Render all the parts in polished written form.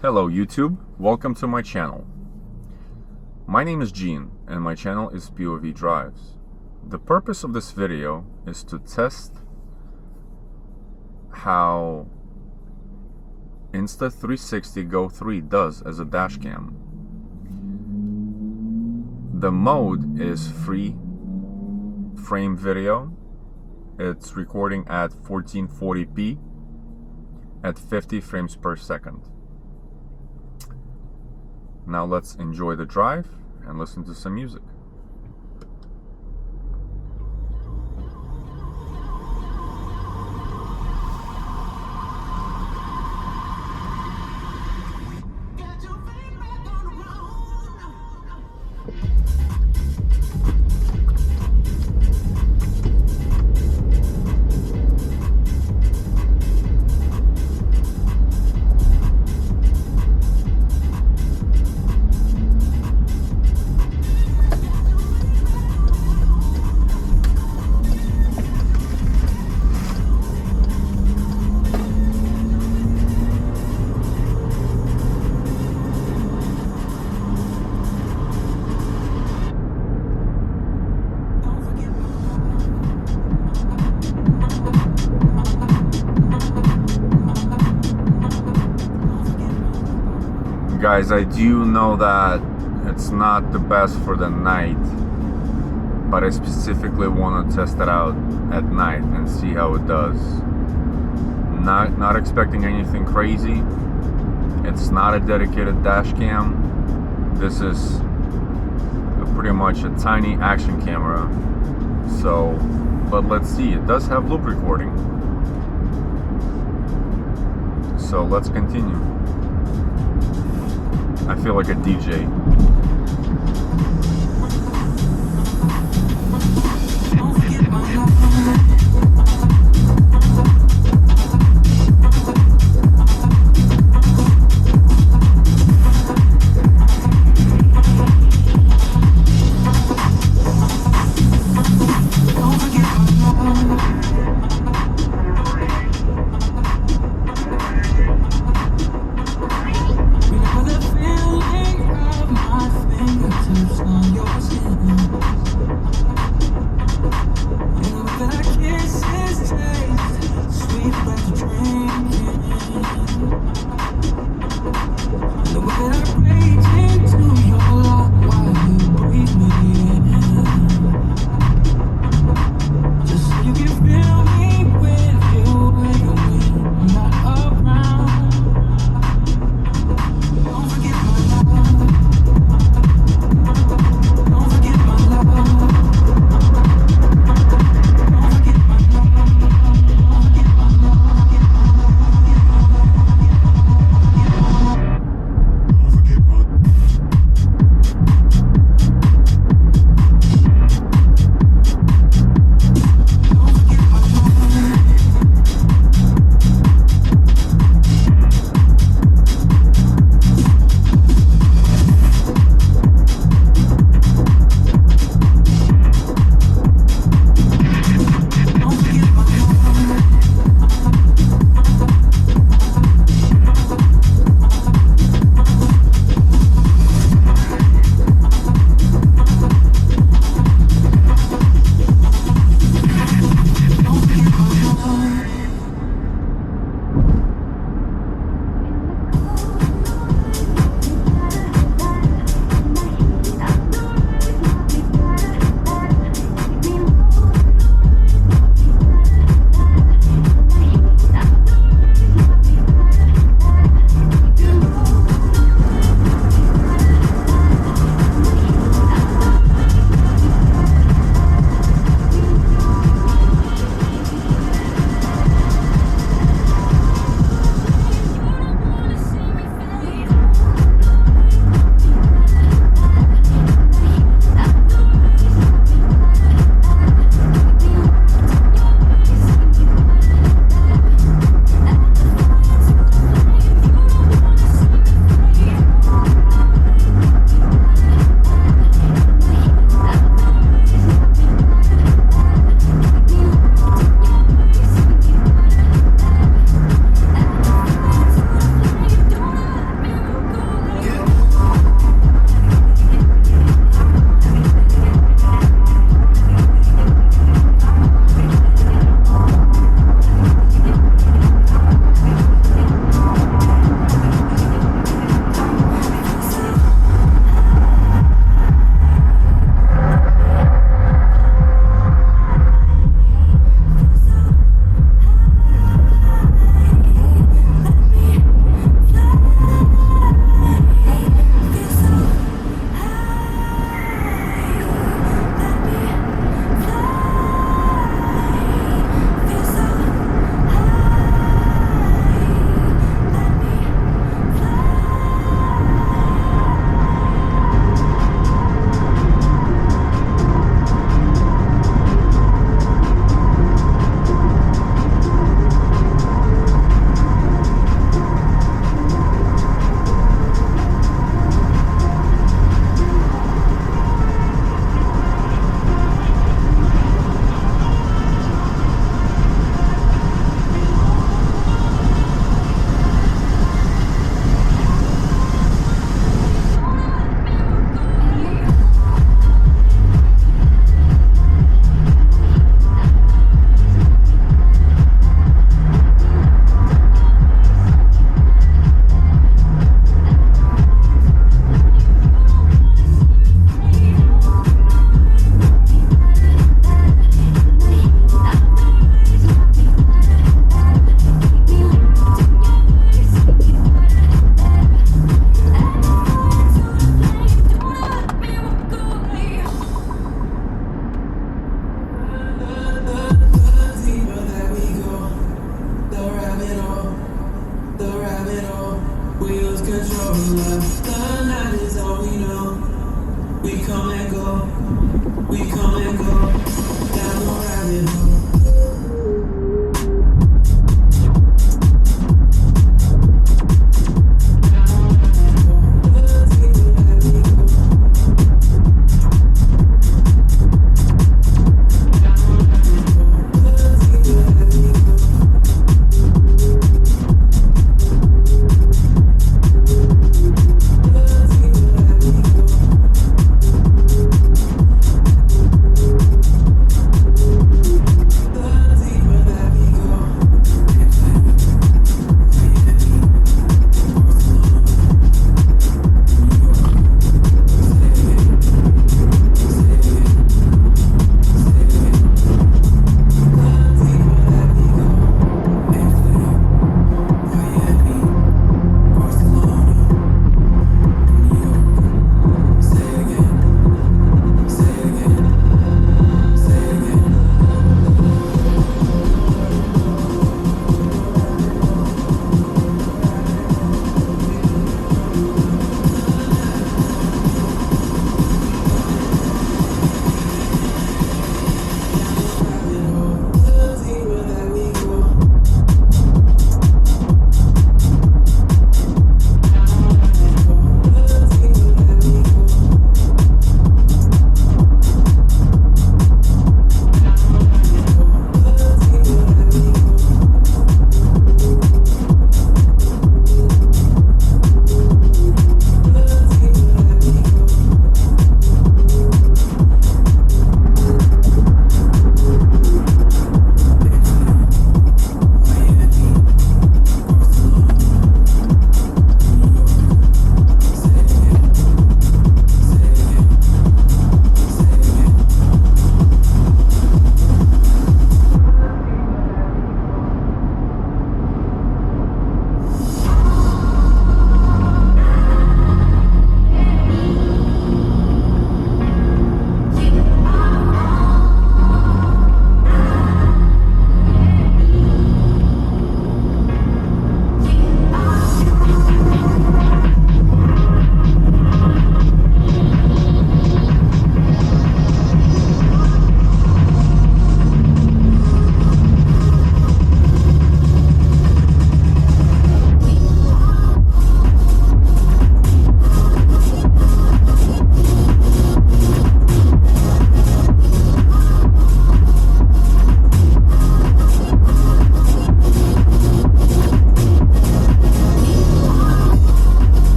Hello YouTube, welcome to my channel. My name is Gene and my channel is POV Drives. The purpose of this video is to test how Insta360 GO 3 does as a dash cam. The mode is Freeframe video. It's recording at 1440p at 50 frames per second. Now let's enjoy the drive and listen to some music. Guys, I do know that it's not the best for the night, but I specifically want to test it out at night and see how it does. Not expecting anything crazy. It's not a dedicated dash cam. This is pretty much a tiny action camera. So, but let's see. It does have loop recording. So let's continue. I feel like a DJ. Feeling of my control of love. The night is all we know. We come and go. We come and go. Down the rabbit hole.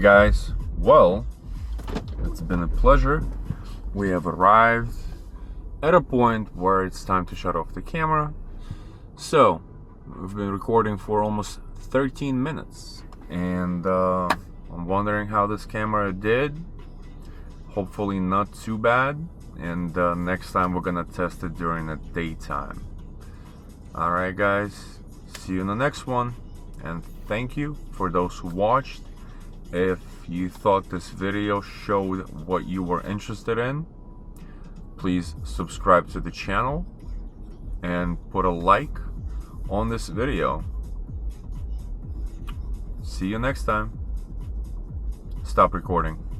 Alright guys, well, it's been a pleasure. We have arrived at a point where it's time to shut off the camera. So, we've been recording for almost 13 minutes, and I'm wondering how this camera did. Hopefully not too bad, and next time we're gonna test it during the daytime. Alright guys, see you in the next one, and thank you for those who watched. If you thought this video showed what you were interested in, please subscribe to the channel and put a like on this video. See you next time. Stop recording.